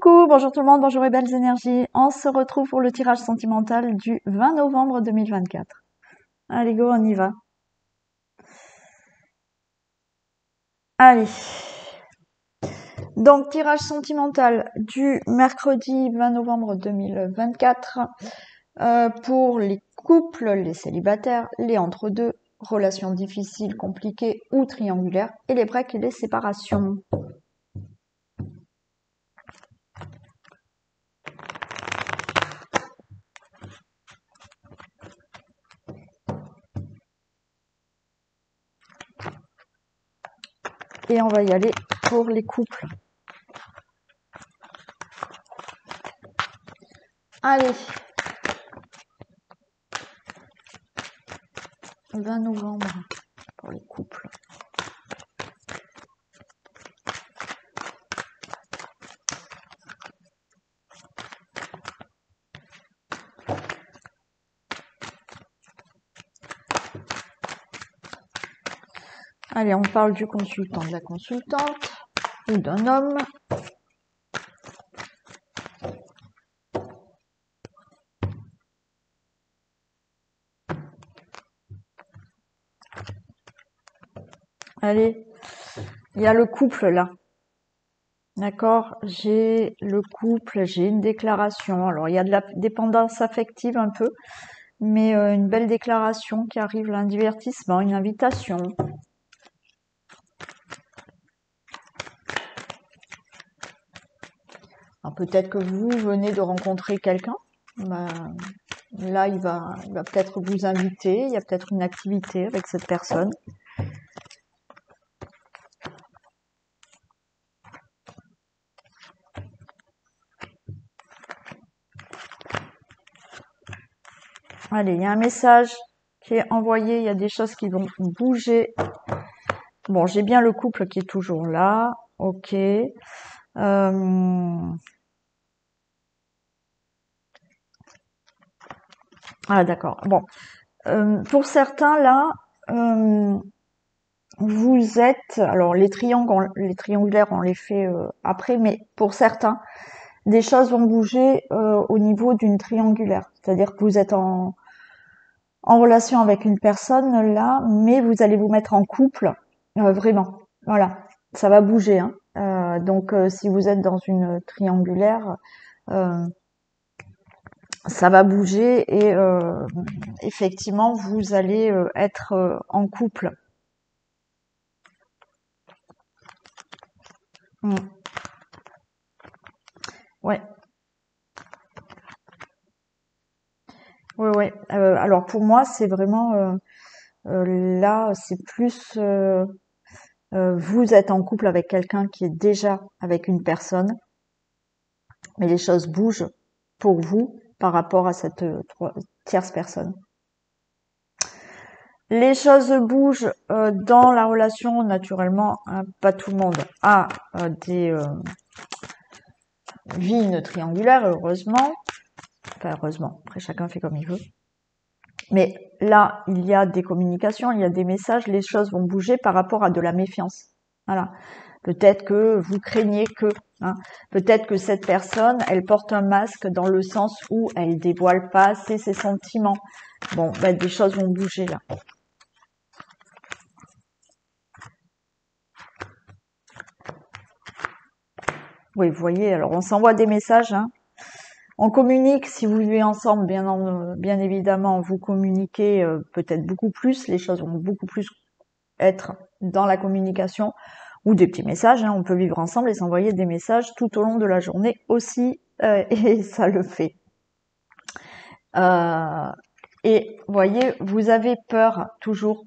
Coucou, bonjour tout le monde, bonjour et belles énergies. On se retrouve pour le tirage sentimental du 20 novembre 2024. Allez, go, on y va. Allez. Donc, tirage sentimental du mercredi 20 novembre 2024 pour les couples, les célibataires, les entre-deux, relations difficiles, compliquées ou triangulaires, et les breaks et les séparations. Et on va y aller pour les couples. Allez. 20 novembre pour les couples. Allez, on parle du consultant, de la consultante ou d'un homme. Allez, il y a le couple là. D'accord, j'ai le couple, j'ai une déclaration. Alors, il y a de la dépendance affective un peu, mais une belle déclaration qui arrive là, un divertissement, une invitation. Alors, peut-être que vous venez de rencontrer quelqu'un. Là, il va peut-être vous inviter. Il y a peut-être une activité avec cette personne. Allez, il y a un message qui est envoyé. Il y a des choses qui vont bouger. Bon, j'ai bien le couple qui est toujours là. Ok. Ah, d'accord. Bon. Pour certains, là, vous êtes... Alors, les triangulaires, on les fait après, mais pour certains, des choses vont bouger au niveau d'une triangulaire. C'est-à-dire que vous êtes en relation avec une personne, là, mais vous allez vous mettre en couple, vraiment. Voilà, ça va bouger. Hein. Donc, si vous êtes dans une triangulaire... ça va bouger et effectivement, vous allez être en couple. Ouais. Ouais, ouais. Alors pour moi, c'est vraiment là, c'est plus vous êtes en couple avec quelqu'un qui est déjà avec une personne, mais les choses bougent pour vous par rapport à cette tierce personne. Les choses bougent dans la relation, naturellement. Hein, pas tout le monde a des vies triangulaires, heureusement. Enfin, heureusement. Après, chacun fait comme il veut. Mais là, il y a des communications, il y a des messages, les choses vont bouger par rapport à de la méfiance. Voilà. Peut-être que vous craignez que, hein, peut-être que cette personne, elle porte un masque dans le sens où elle dévoile pas assez ses sentiments. Bon, ben, des choses vont bouger là. Oui, vous voyez, alors on s'envoie des messages, hein. On communique, si vous vivez ensemble, bien évidemment, vous communiquez peut-être beaucoup plus, les choses vont beaucoup plus être dans la communication ou des petits messages, hein. On peut vivre ensemble et s'envoyer des messages tout au long de la journée aussi, et ça le fait. Et vous voyez, vous avez peur toujours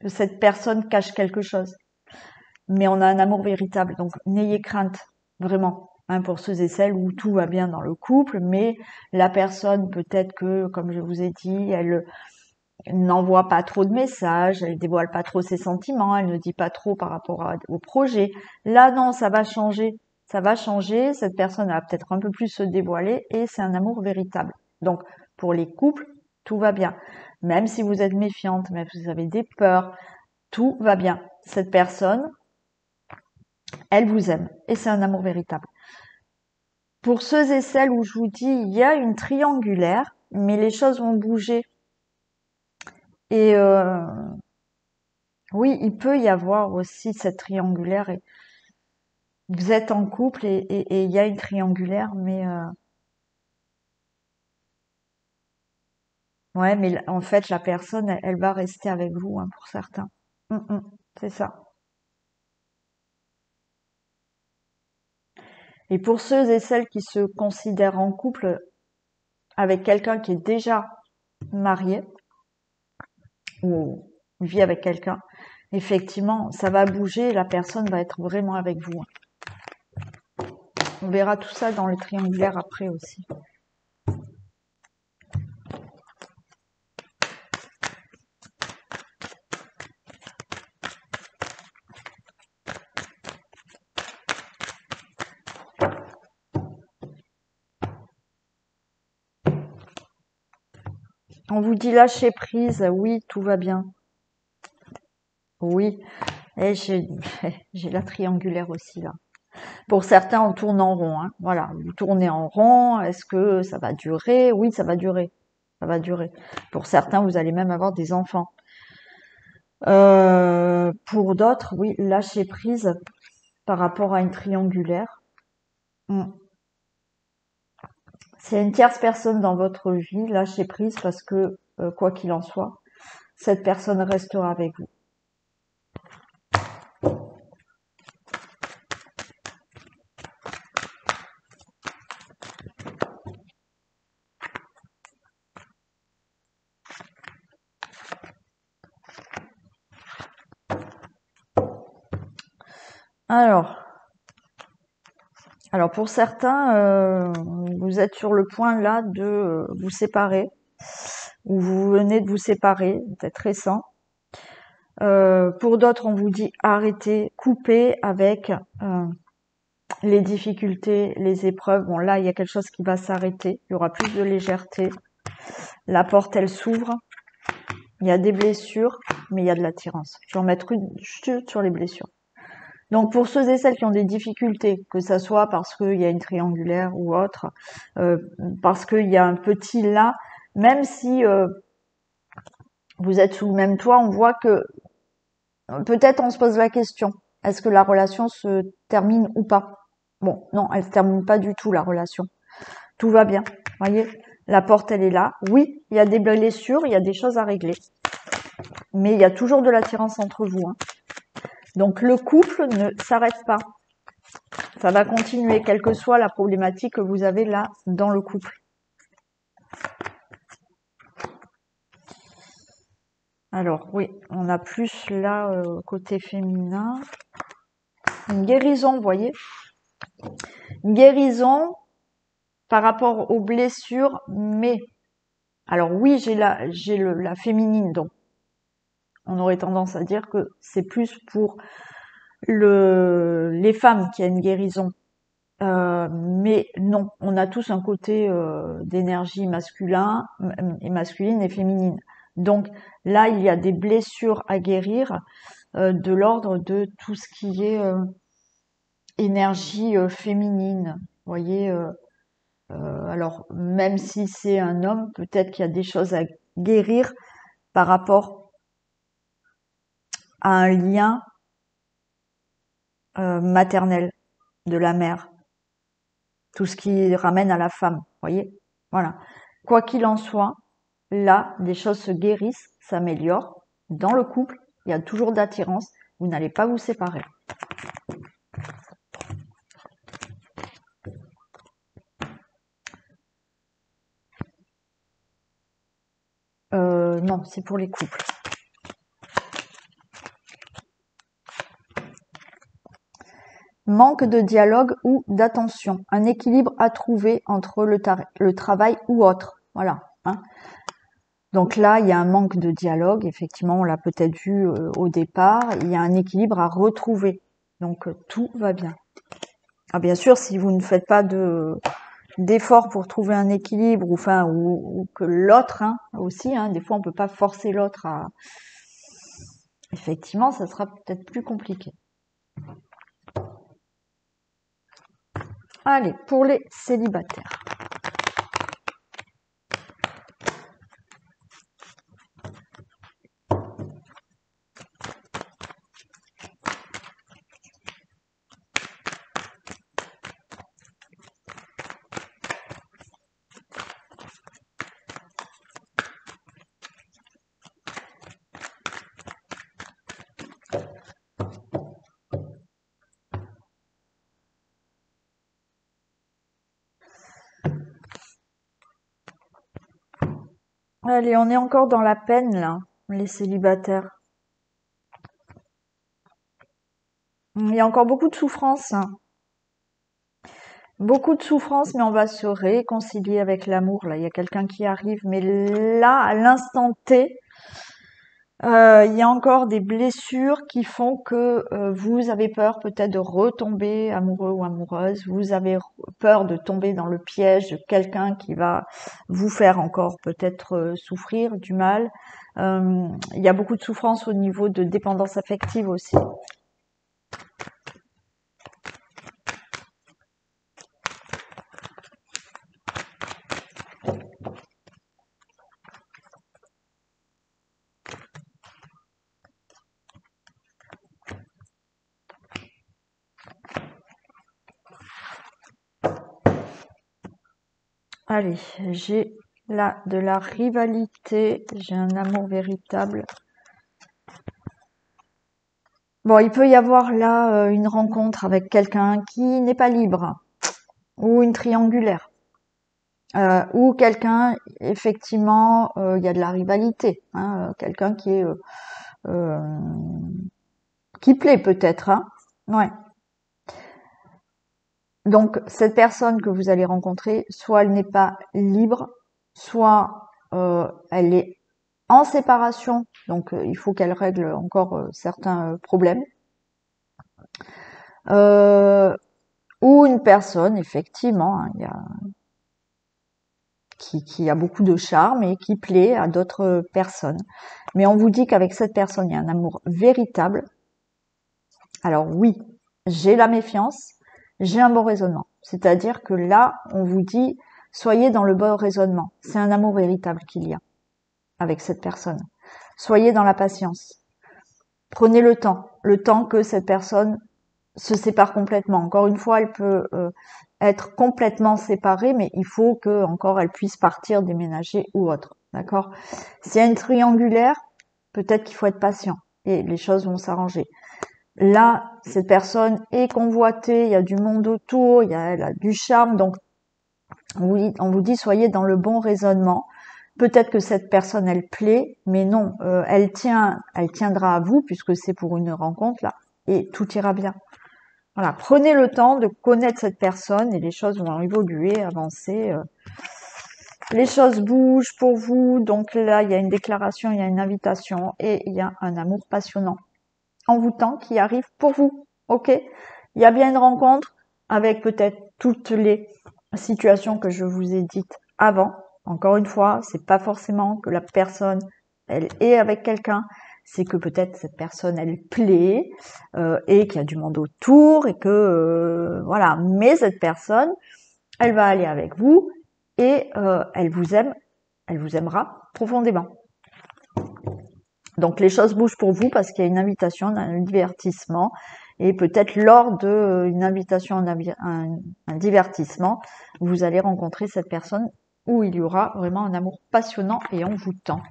que cette personne cache quelque chose. Mais on a un amour véritable, donc n'ayez crainte, vraiment, hein, pour ceux et celles où tout va bien dans le couple, mais la personne, peut-être que, comme je vous ai dit, elle n'envoie pas trop de messages, elle dévoile pas trop ses sentiments, elle ne dit pas trop par rapport au projet. Là, non, ça va changer. Ça va changer, cette personne va peut-être un peu plus se dévoiler et c'est un amour véritable. Donc, pour les couples, tout va bien. Même si vous êtes méfiante, même si vous avez des peurs, tout va bien. Cette personne, elle vous aime et c'est un amour véritable. Pour ceux et celles où je vous dis, il y a une triangulaire, mais les choses vont bouger. Et oui, il peut y avoir aussi cette triangulaire. Et vous êtes en couple et il y a une triangulaire, mais ouais, mais en fait, la personne, elle va rester avec vous, hein, pour certains. C'est ça. Et pour ceux et celles qui se considèrent en couple avec quelqu'un qui est déjà marié ou vit avec quelqu'un, effectivement, ça va bouger et la personne va être vraiment avec vous. On verra tout ça dans le triangulaire après aussi. On vous dit lâcher prise, oui, tout va bien. Oui, et j'ai la triangulaire aussi là. Pour certains, on tourne en rond, hein. Voilà, vous tournez en rond, est-ce que ça va durer? Oui, ça va durer. Ça va durer. Pour certains, vous allez même avoir des enfants. Pour d'autres, oui, lâcher prise par rapport à une triangulaire. Mm. S'il y a une tierce personne dans votre vie, lâchez prise parce que, quoi qu'il en soit, cette personne restera avec vous. Alors, pour certains, vous êtes sur le point là de vous séparer, ou vous venez de vous séparer, peut-être récent. Pour d'autres, on vous dit arrêtez, coupez avec les difficultés, les épreuves. Bon, là, il y a quelque chose qui va s'arrêter. Il y aura plus de légèreté. La porte, elle s'ouvre. Il y a des blessures, mais il y a de l'attirance. Je vais en mettre une chute sur les blessures. Donc, pour ceux et celles qui ont des difficultés, que ça soit parce qu'il y a une triangulaire ou autre, parce qu'il y a un petit là, même si vous êtes sous le même toit, on voit que peut-être on se pose la question, est-ce que la relation se termine ou pas? Bon, non, elle se termine pas du tout, la relation. Tout va bien, voyez? La porte, elle est là. Oui, il y a des blessures, il y a des choses à régler. Mais il y a toujours de l'attirance entre vous, hein. Donc le couple ne s'arrête pas. Ça va continuer, quelle que soit la problématique que vous avez là dans le couple. Alors oui, on a plus là côté féminin. Une guérison, vous voyez. Une guérison par rapport aux blessures, mais alors oui, j'ai la féminine, donc on aurait tendance à dire que c'est plus pour les femmes qui a une guérison. Mais non, on a tous un côté d'énergie masculin et masculine et féminine. Donc là, il y a des blessures à guérir de l'ordre de tout ce qui est énergie féminine. Vous voyez, alors même si c'est un homme, peut-être qu'il y a des choses à guérir par rapport à un lien maternel de la mère. Tout ce qui ramène à la femme, vous voyez. Voilà. Quoi qu'il en soit, là, des choses se guérissent, s'améliorent. Dans le couple, il y a toujours d'attirance. Vous n'allez pas vous séparer. Non, c'est pour les couples. Manque de dialogue ou d'attention. Un équilibre à trouver entre le travail ou autre. Voilà. Hein. Donc là, il y a un manque de dialogue. Effectivement, on l'a peut-être vu au départ. Il y a un équilibre à retrouver. Donc tout va bien. Ah, bien sûr, si vous ne faites pas d'efforts pour trouver un équilibre, ou que l'autre aussi, des fois on peut pas forcer l'autre à. Effectivement, ça sera peut-être plus compliqué. Allez, pour les célibataires. Allez, on est encore dans la peine, là, les célibataires. Il y a encore beaucoup de souffrance, hein. Beaucoup de souffrance, mais on va se réconcilier avec l'amour. Là, il y a quelqu'un qui arrive, mais là, à l'instant T, il y a encore des blessures qui font que vous avez peur peut-être de retomber amoureux ou amoureuse. Vous avez peur de tomber dans le piège de quelqu'un qui va vous faire encore peut-être souffrir du mal. Il y a beaucoup de souffrance au niveau de dépendance affective aussi. Allez, j'ai là de la rivalité, j'ai un amour véritable. Bon, il peut y avoir là une rencontre avec quelqu'un qui n'est pas libre, ou une triangulaire, ou quelqu'un, effectivement, il y a de la rivalité, hein, quelqu'un euh, qui plaît peut-être, hein, ouais. Donc cette personne que vous allez rencontrer, soit elle n'est pas libre, soit elle est en séparation, donc il faut qu'elle règle encore certains problèmes. Ou une personne, effectivement, hein, qui a beaucoup de charme et qui plaît à d'autres personnes. Mais on vous dit qu'avec cette personne, il y a un amour véritable. Alors oui, j'ai la méfiance, j'ai un bon raisonnement. C'est-à-dire que là, on vous dit, soyez dans le bon raisonnement. C'est un amour véritable qu'il y a avec cette personne. Soyez dans la patience. Prenez le temps que cette personne se sépare complètement. Encore une fois, elle peut être complètement séparée, mais il faut que encore elle puisse partir, déménager ou autre. D'accord? S'il y a une triangulaire, peut-être qu'il faut être patient et les choses vont s'arranger. Là, cette personne est convoitée, il y a du monde autour, elle a du charme, donc on vous dit soyez dans le bon raisonnement. Peut-être que cette personne elle plaît, mais non, elle tiendra à vous puisque c'est pour une rencontre là, et tout ira bien. Voilà, prenez le temps de connaître cette personne et les choses vont évoluer, avancer. Les choses bougent pour vous, donc là il y a une déclaration, il y a une invitation et il y a un amour passionnant, envoûtant qui arrive pour vous. Ok, il y a bien une rencontre avec peut-être toutes les situations que je vous ai dites avant. Encore une fois, c'est pas forcément que la personne elle est avec quelqu'un, c'est que peut-être cette personne elle plaît et qu'il y a du monde autour et que voilà. Mais cette personne, elle va aller avec vous et elle vous aimera profondément. Donc les choses bougent pour vous parce qu'il y a une invitation, un divertissement et peut-être lors d'une invitation, un divertissement, vous allez rencontrer cette personne où il y aura vraiment un amour passionnant et envoûtant.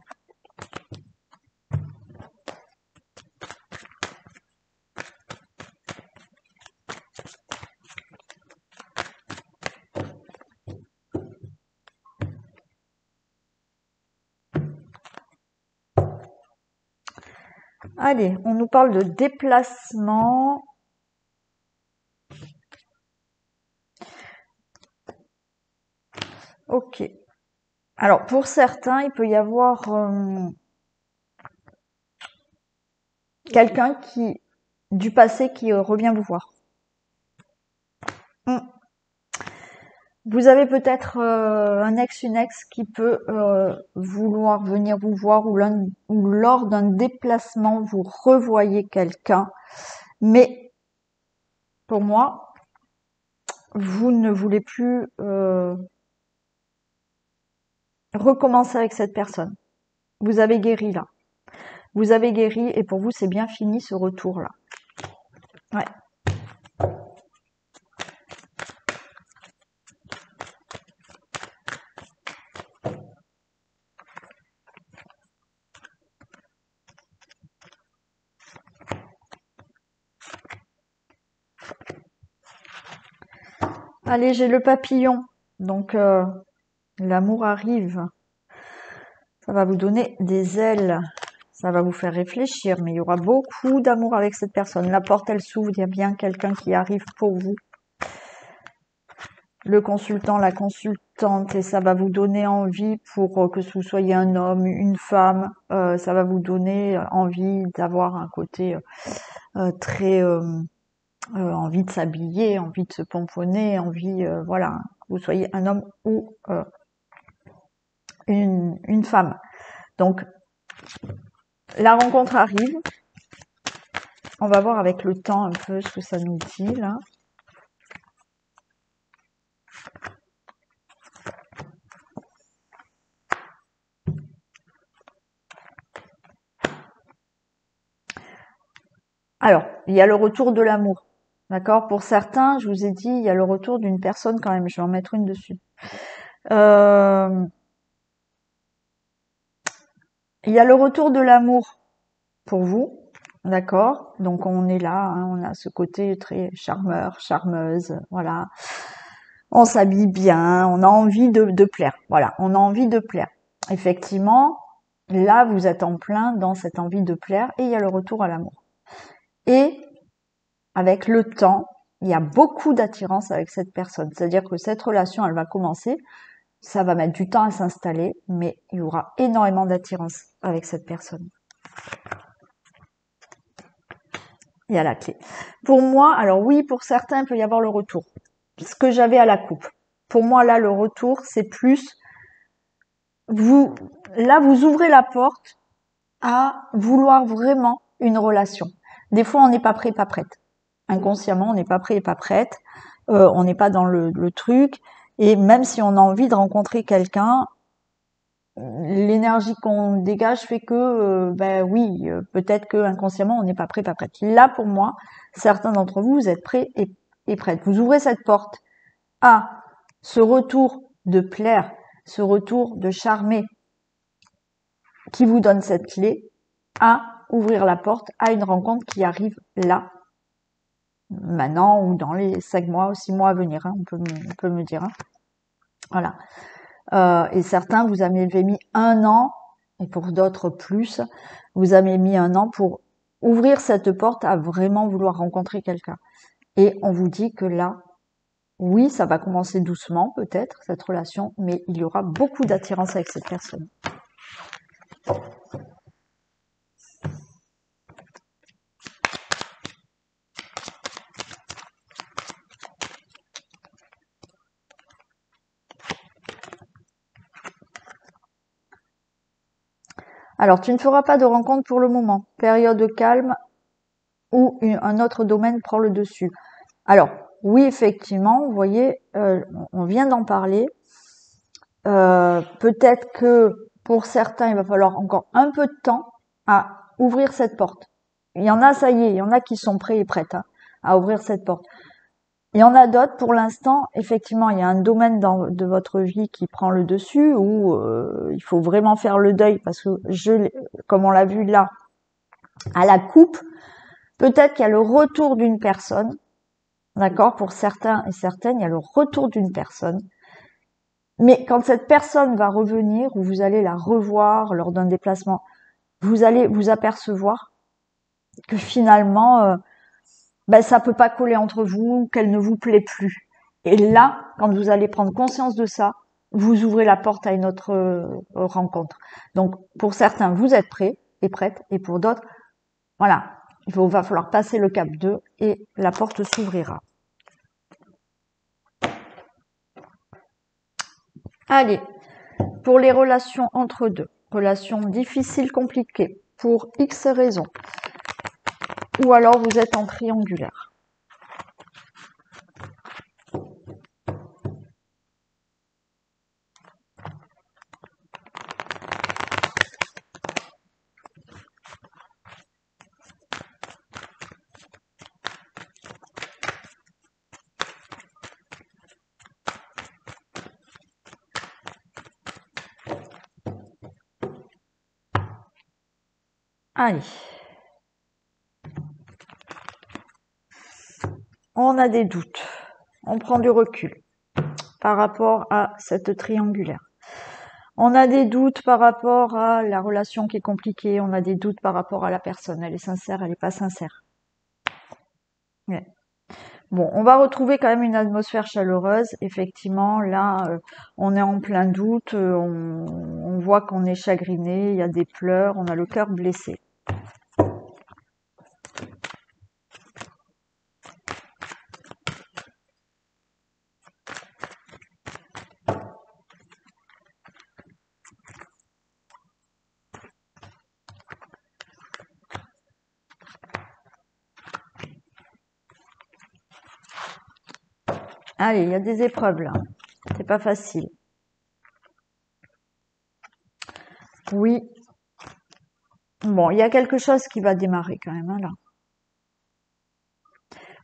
Allez, on nous parle de déplacement. Ok. Alors, pour certains, il peut y avoir quelqu'un du passé qui revient vous voir. Vous avez peut-être un ex, une ex qui peut vouloir venir vous voir ou lors d'un déplacement, vous revoyez quelqu'un. Mais pour moi, vous ne voulez plus recommencer avec cette personne. Vous avez guéri là. Vous avez guéri et pour vous, c'est bien fini ce retour-là. Ouais. Allez, j'ai le papillon. Donc, l'amour arrive. Ça va vous donner des ailes. Ça va vous faire réfléchir, mais il y aura beaucoup d'amour avec cette personne. La porte, elle s'ouvre, il y a bien quelqu'un qui arrive pour vous. Le consultant, la consultante, et ça va vous donner envie pour que vous soyez un homme, une femme. Ça va vous donner envie d'avoir un côté très... envie de s'habiller, envie de se pomponner, envie, voilà, que vous soyez un homme ou une femme. Donc, la rencontre arrive. On va voir avec le temps un peu ce que ça nous dit, là. Alors, il y a le retour de l'amour. D'accord? Pour certains, je vous ai dit, il y a le retour d'une personne quand même. Je vais en mettre une dessus. Il y a le retour de l'amour pour vous. D'accord? Donc, on est là, hein, on a ce côté très charmeur, charmeuse, voilà. On s'habille bien, on a envie de plaire. Voilà, on a envie de plaire. Effectivement, là, vous êtes en plein dans cette envie de plaire et il y a le retour à l'amour. Et avec le temps, il y a beaucoup d'attirance avec cette personne. C'est-à-dire que cette relation, elle va commencer, ça va mettre du temps à s'installer, mais il y aura énormément d'attirance avec cette personne. Il y a la clé. Pour moi, alors oui, pour certains, il peut y avoir le retour. Ce que j'avais à la coupe. Pour moi, là, le retour, c'est plus vous ouvrez la porte à vouloir vraiment une relation. Des fois, on n'est pas prêt, pas prête. Inconsciemment, on n'est pas prêt et pas prête. On n'est pas dans le truc. Et même si on a envie de rencontrer quelqu'un, l'énergie qu'on dégage fait que, ben oui, peut-être que inconsciemment, on n'est pas prêt, pas prête. Là, pour moi, certains d'entre vous, vous êtes prêts et prêtes. Vous ouvrez cette porte à ce retour de plaire, ce retour de charmer qui vous donne cette clé, à ouvrir la porte à une rencontre qui arrive là, maintenant ou dans les 5 mois ou 6 mois à venir, hein, on peut me dire. Hein. Voilà. Et certains, vous avez mis 1 an, et pour d'autres plus, vous avez mis 1 an pour ouvrir cette porte à vraiment vouloir rencontrer quelqu'un. Et on vous dit que là, oui, ça va commencer doucement, peut-être, cette relation, mais il y aura beaucoup d'attirance avec cette personne. Alors, tu ne feras pas de rencontre pour le moment. Période calme ou un autre domaine prend le dessus. Alors, oui, effectivement, vous voyez, on vient d'en parler. Peut-être que pour certains, il va falloir encore un peu de temps à ouvrir cette porte. Il y en a, ça y est, il y en a qui sont prêts et prêtes à ouvrir cette porte. Il y en a d'autres, pour l'instant, effectivement, il y a un domaine de votre vie qui prend le dessus où il faut vraiment faire le deuil parce que comme on l'a vu là, à la coupe, peut-être qu'il y a le retour d'une personne, d'accord, pour certains et certaines, il y a le retour d'une personne. Mais quand cette personne va revenir, ou vous allez la revoir lors d'un déplacement, vous allez vous apercevoir que finalement, ça peut pas coller entre vous, qu'elle ne vous plaît plus. Et là, quand vous allez prendre conscience de ça, vous ouvrez la porte à une autre rencontre. Donc, pour certains, vous êtes prêts et prêtes, et pour d'autres, voilà, va falloir passer le cap 2 et la porte s'ouvrira. Allez, pour les relations entre deux, relations difficiles, compliquées, pour X raisons, ou alors vous êtes en triangulaire. Allez. On a des doutes. On prend du recul par rapport à cette triangulaire. On a des doutes par rapport à la relation qui est compliquée. On a des doutes par rapport à la personne. Elle est sincère, elle n'est pas sincère. Ouais. Bon, on va retrouver quand même une atmosphère chaleureuse. Effectivement, là, on est en plein doute. On voit qu'on est chagriné. Il y a des pleurs. On a le cœur blessé. Allez, il y a des épreuves là. C'est pas facile. Oui. Bon, il y a quelque chose qui va démarrer quand même, hein, là.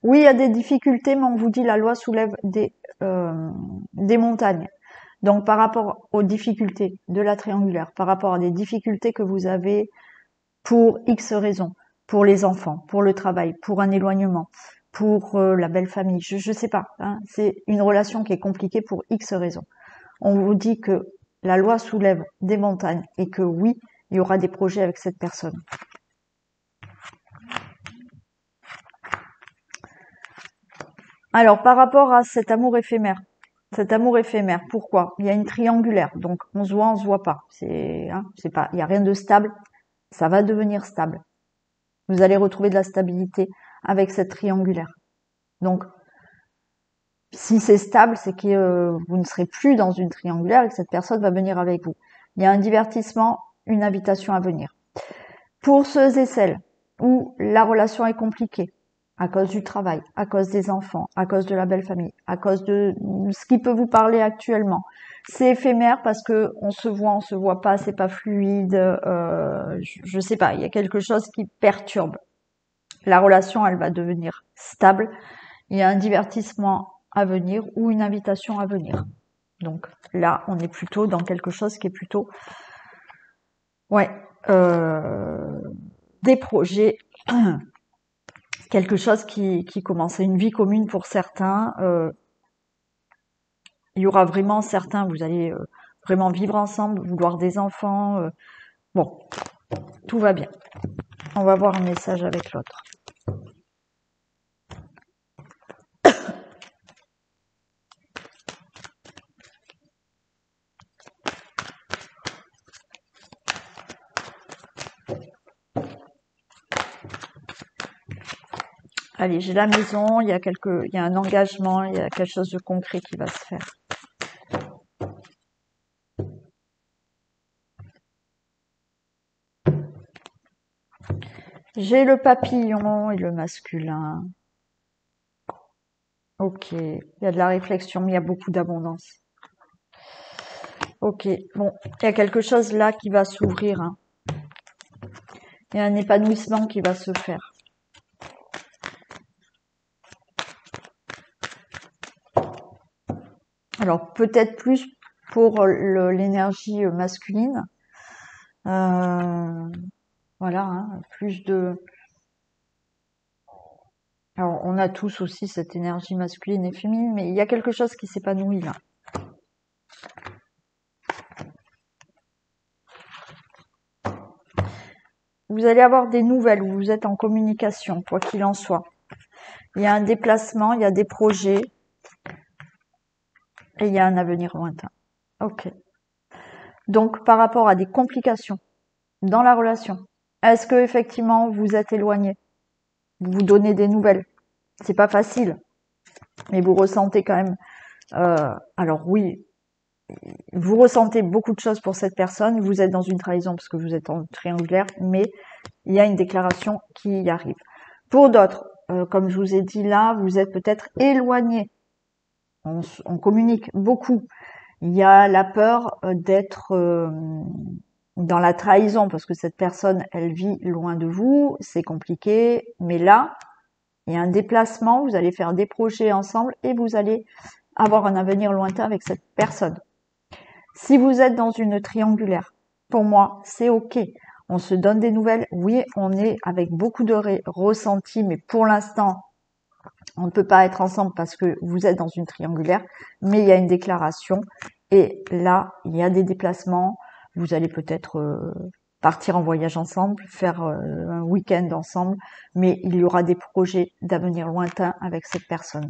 Oui, il y a des difficultés, mais on vous dit la loi soulève des montagnes. Donc, par rapport aux difficultés de la triangulaire, par rapport à des difficultés que vous avez pour X raisons, pour les enfants, pour le travail, pour un éloignement, pour la belle famille, je sais pas, hein, c'est une relation qui est compliquée pour X raisons. On vous dit que la loi soulève des montagnes et que oui, il y aura des projets avec cette personne. Alors, par rapport à cet amour éphémère, pourquoi? Il y a une triangulaire, donc on se voit pas. C'est pas, il n'y a rien de stable, ça va devenir stable. Vous allez retrouver de la stabilité avec cette triangulaire. Donc, si c'est stable, c'est que vous ne serez plus dans une triangulaire et que cette personne va venir avec vous. Il y a un divertissement, une invitation à venir. Pour ceux et celles où la relation est compliquée, à cause du travail, à cause des enfants, à cause de la belle famille, à cause de ce qui peut vous parler actuellement, c'est éphémère parce que on se voit pas, c'est pas fluide, je sais pas, il y a quelque chose qui perturbe. La relation, elle va devenir stable. Il y a un divertissement à venir ou une invitation à venir. Donc là, on est plutôt dans quelque chose qui est plutôt, ouais, des projets, quelque chose qui commence. Une vie commune pour certains. Il y aura vraiment certains, vous allez vraiment vivre ensemble, vouloir des enfants. Bon, tout va bien. On va voir un message avec l'autre. Allez, j'ai la maison, il y a un engagement, il y a quelque chose de concret qui va se faire. J'ai le papillon et le masculin. Ok, il y a de la réflexion, mais il y a beaucoup d'abondance. Ok, bon, il y a quelque chose là qui va s'ouvrir, hein. Il y a un épanouissement qui va se faire. Alors, peut-être plus pour l'énergie masculine. Voilà, hein, plus de... Alors, on a tous aussi cette énergie masculine et féminine, mais il y a quelque chose qui s'épanouit là. Vous allez avoir des nouvelles où vous êtes en communication, quoi qu'il en soit. Il y a un déplacement, il y a des projets et il y a un avenir lointain. Ok. Donc, par rapport à des complications dans la relation, est-ce que effectivement vous êtes éloigné? Vous vous donnez des nouvelles? C'est pas facile, mais vous ressentez quand même. Alors oui, vous ressentez beaucoup de choses pour cette personne. Vous êtes dans une trahison parce que vous êtes en triangulaire, mais il y a une déclaration qui y arrive. Pour d'autres, comme je vous ai dit là, vous êtes peut-être éloigné. On communique beaucoup. Il y a la peur d'être dans la trahison parce que cette personne, elle vit loin de vous, c'est compliqué. Mais là, il y a un déplacement, vous allez faire des projets ensemble et vous allez avoir un avenir lointain avec cette personne. Si vous êtes dans une triangulaire, pour moi, c'est ok. on se donne des nouvelles. Oui, on est avec beaucoup de ressentis, mais pour l'instant, on ne peut pas être ensemble parce que vous êtes dans une triangulaire, mais il y a une déclaration. Et là, il y a des déplacements. Vous allez peut-être partir en voyage ensemble, faire un week-end ensemble, mais il y aura des projets d'avenir lointain avec cette personne.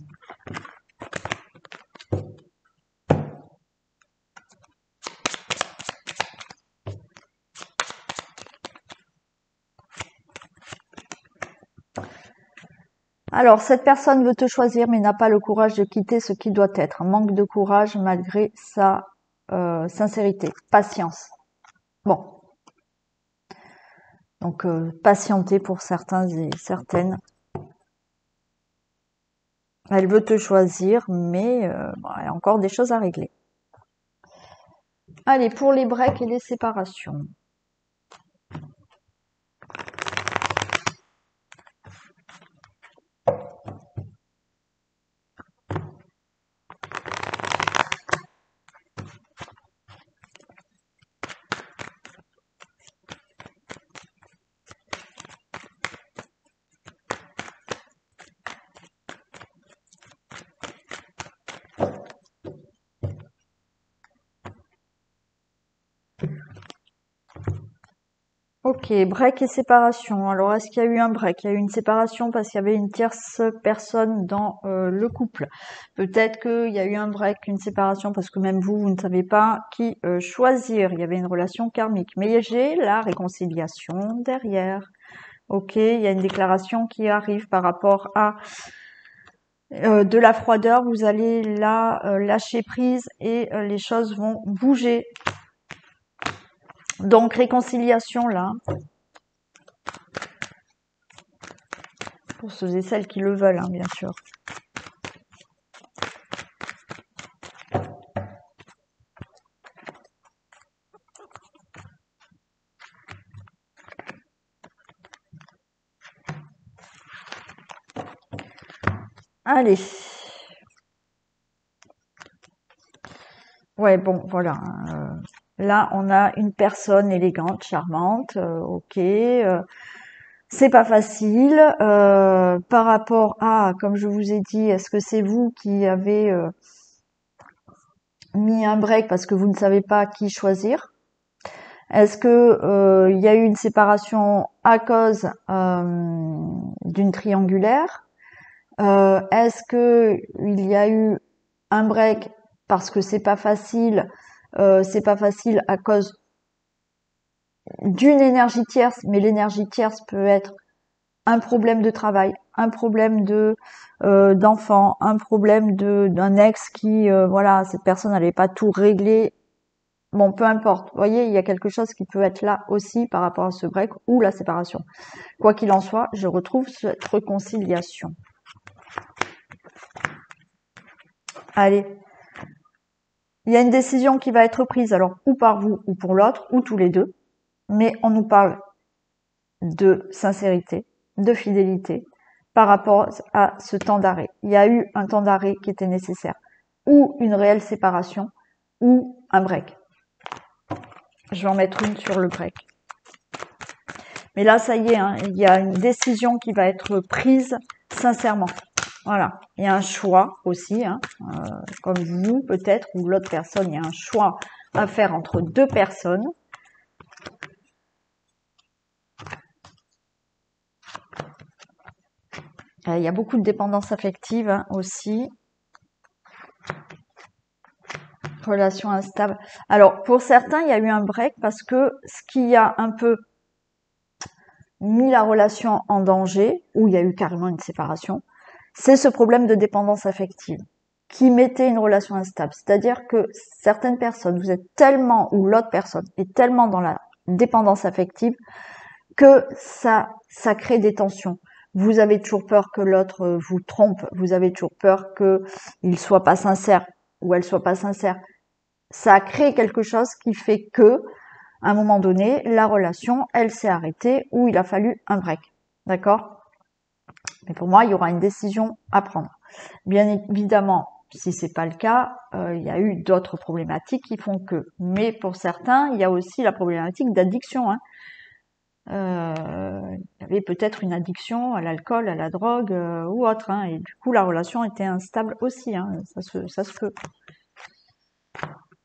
Alors, cette personne veut te choisir, mais n'a pas le courage de quitter ce qui doit être. Manque de courage malgré sa sincérité. Patience. Bon. Donc, patienter pour certains et certaines. Elle veut te choisir, mais bon, il y a encore des choses à régler. Allez, pour les breaks et les séparations. Ok, break et séparation. Alors, est-ce qu'il y a eu un break? Il y a eu une séparation parce qu'il y avait une tierce personne dans le couple. Peut-être qu'il y a eu un break, une séparation parce que même vous, vous ne savez pas qui choisir. Il y avait une relation karmique. Mais j'ai la réconciliation derrière. Ok, il y a une déclaration qui arrive par rapport à de la froideur. Vous allez là lâcher prise et les choses vont bouger. Donc, réconciliation là. Pour ceux et celles qui le veulent, hein, bien sûr. Allez. Ouais, bon, voilà. Là, on a une personne élégante, charmante. Ok. C'est pas facile. Par rapport à, comme je vous ai dit, est-ce que c'est vous qui avez mis un break parce que vous ne savez pas qui choisir? Est-ce que il y a eu une séparation à cause d'une triangulaire? Est-ce que il y a eu un break parce que c'est pas facile à cause d'une énergie tierce, mais l'énergie tierce peut être un problème de travail, un problème de d'enfant, un problème d'un ex qui voilà, cette personne n'allait pas tout régler. Bon, peu importe. Vous voyez, il y a quelque chose qui peut être là aussi par rapport à ce break ou la séparation. Quoi qu'il en soit, je retrouve cette réconciliation. Allez. Il y a une décision qui va être prise, alors ou par vous ou pour l'autre, ou tous les deux. Mais on nous parle de sincérité, de fidélité par rapport à ce temps d'arrêt. Il y a eu un temps d'arrêt qui était nécessaire. Ou une réelle séparation, ou un break. Je vais en mettre une sur le break. Mais là, ça y est, hein, il y a une décision qui va être prise sincèrement. Voilà, il y a un choix aussi, hein, comme vous peut-être, ou l'autre personne, il y a un choix à faire entre deux personnes. Il y a beaucoup de dépendance affective hein, aussi. Relation instable. Alors, pour certains, il y a eu un break parce que ce qui a un peu mis la relation en danger, où il y a eu carrément une séparation, c'est ce problème de dépendance affective qui mettait une relation instable. C'est-à-dire que certaines personnes, vous êtes tellement, ou l'autre personne est tellement dans la dépendance affective que ça crée des tensions. Vous avez toujours peur que l'autre vous trompe, vous avez toujours peur qu'il soit pas sincère ou elle soit pas sincère. Ça crée quelque chose qui fait que, à un moment donné, la relation, elle s'est arrêtée ou il a fallu un break. D'accord? Mais pour moi, il y aura une décision à prendre. Bien évidemment, si c'est pas le cas, il y a eu d'autres problématiques qui font que. Mais pour certains, il y a aussi la problématique d'addiction. Hein. Il y avait peut-être une addiction à l'alcool, à la drogue ou autre, hein, et du coup la relation était instable aussi, hein, ça se peut.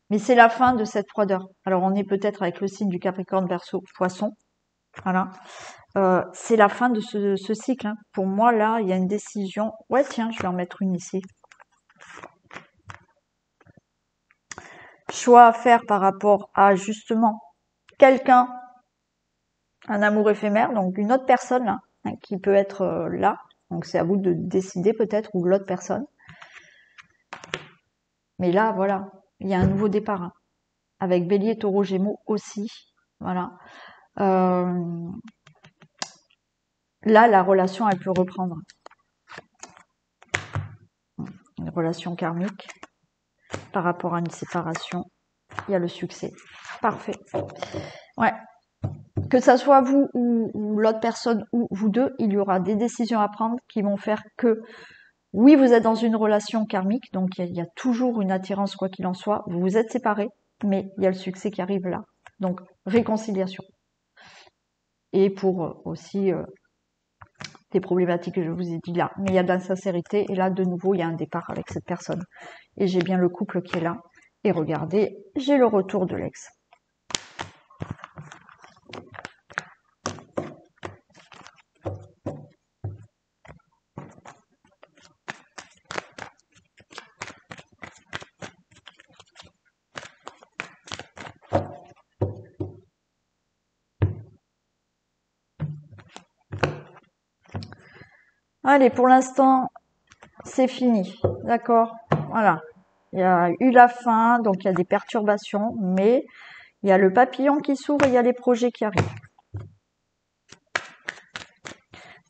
Mais c'est la fin de cette froideur. Alors on est peut-être avec le signe du Capricorne, Verseau, Poisson, voilà. C'est la fin de ce cycle, hein. Pour moi là, il y a une décision. Ouais, tiens, je vais en mettre une ici. Choix à faire par rapport à justement quelqu'un, un amour éphémère, donc une autre personne là, hein, qui peut être là. Donc c'est à vous de décider peut-être, ou l'autre personne. Mais là, voilà, il y a un nouveau départ, hein, avec Bélier, Taureau, Gémeaux aussi. Voilà. Là, la relation, elle peut reprendre. Une relation karmique par rapport à une séparation. Il y a le succès. Parfait. Ouais. Que ça soit vous ou l'autre personne ou vous deux, il y aura des décisions à prendre qui vont faire que, oui, vous êtes dans une relation karmique, donc il y a toujours une attirance quoi qu'il en soit. Vous vous êtes séparés, mais il y a le succès qui arrive là. Donc, réconciliation. Et pour aussi des problématiques que je vous ai dit là. Mais il y a de la sincérité, et là, de nouveau, il y a un départ avec cette personne. Et j'ai bien le couple qui est là. Et regardez, j'ai le retour de l'ex. Allez, pour l'instant, c'est fini. D'accord? Voilà. Il y a eu la fin, donc il y a des perturbations, mais il y a le papillon qui s'ouvre et il y a les projets qui arrivent.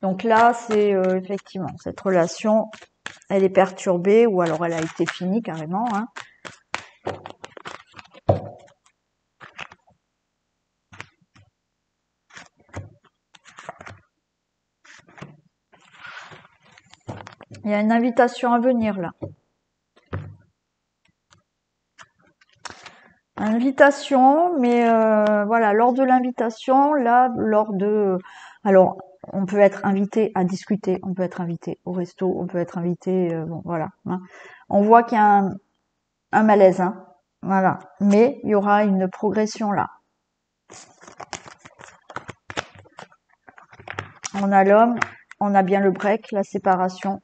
Donc là, c'est effectivement, cette relation, elle est perturbée, ou alors elle a été finie carrément, hein. Il y a une invitation à venir là. Invitation, mais voilà, lors de l'invitation, là, alors, on peut être invité à discuter, on peut être invité au resto, on peut être invité, bon, voilà, hein. On voit qu'il y a un malaise, hein, voilà, mais il y aura une progression là. On a l'homme, on a bien le break, la séparation.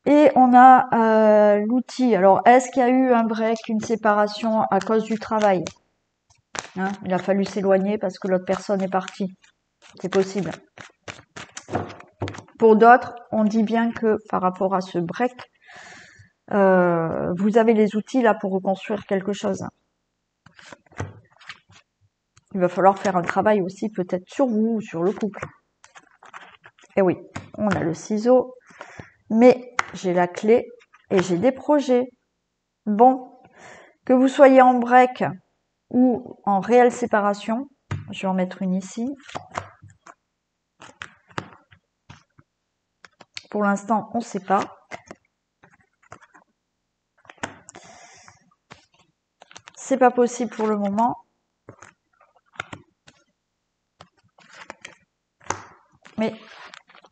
Et on a l'outil. Alors, est-ce qu'il y a eu un break, une séparation à cause du travail, hein? Il a fallu s'éloigner parce que l'autre personne est partie. C'est possible. Pour d'autres, on dit bien que par rapport à ce break, vous avez les outils là pour reconstruire quelque chose. Il va falloir faire un travail aussi peut-être sur vous ou sur le couple. Et oui, on a le ciseau, mais j'ai la clé et j'ai des projets. Bon, que vous soyez en break ou en réelle séparation, je vais en mettre une ici. Pour l'instant, on ne sait pas. C'est pas possible pour le moment. Mais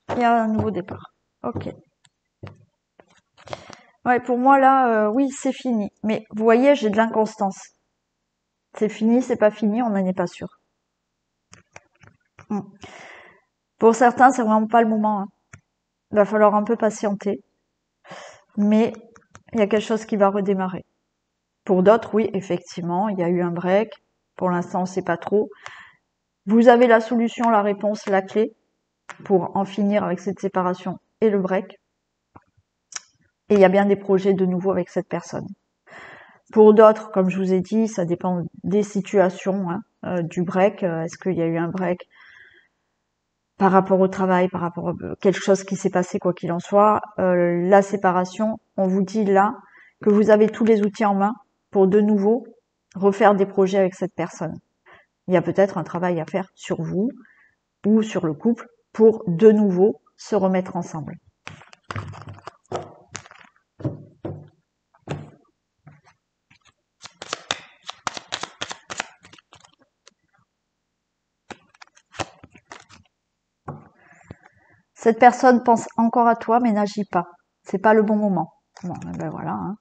il y a un nouveau départ. Ok. Ouais, pour moi là, oui, c'est fini. Mais vous voyez, j'ai de l'inconstance. C'est fini, c'est pas fini, on n'en est pas sûr. Pour certains, c'est vraiment pas le moment, hein. Il va falloir un peu patienter. Mais il y a quelque chose qui va redémarrer. Pour d'autres, oui, effectivement, il y a eu un break. Pour l'instant, on ne sait pas trop. Vous avez la solution, la réponse, la clé pour en finir avec cette séparation et le break. Et il y a bien des projets de nouveau avec cette personne. Pour d'autres, comme je vous ai dit, ça dépend des situations, hein, du break. Est-ce qu'il y a eu un break par rapport au travail, par rapport à quelque chose qui s'est passé, quoi qu'il en soit. La séparation, on vous dit là que vous avez tous les outils en main pour de nouveau refaire des projets avec cette personne. Il y a peut-être un travail à faire sur vous ou sur le couple pour de nouveau se remettre ensemble. Cette personne pense encore à toi, mais n'agit pas. C'est pas le bon moment. Bon, ben voilà, hein,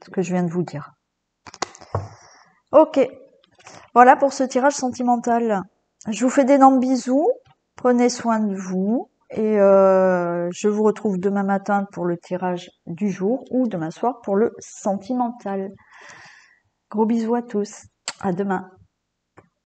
ce que je viens de vous dire. Ok, voilà pour ce tirage sentimental. Je vous fais d'énormes bisous. Prenez soin de vous. Et je vous retrouve demain matin pour le tirage du jour ou demain soir pour le sentimental. Gros bisous à tous. À demain.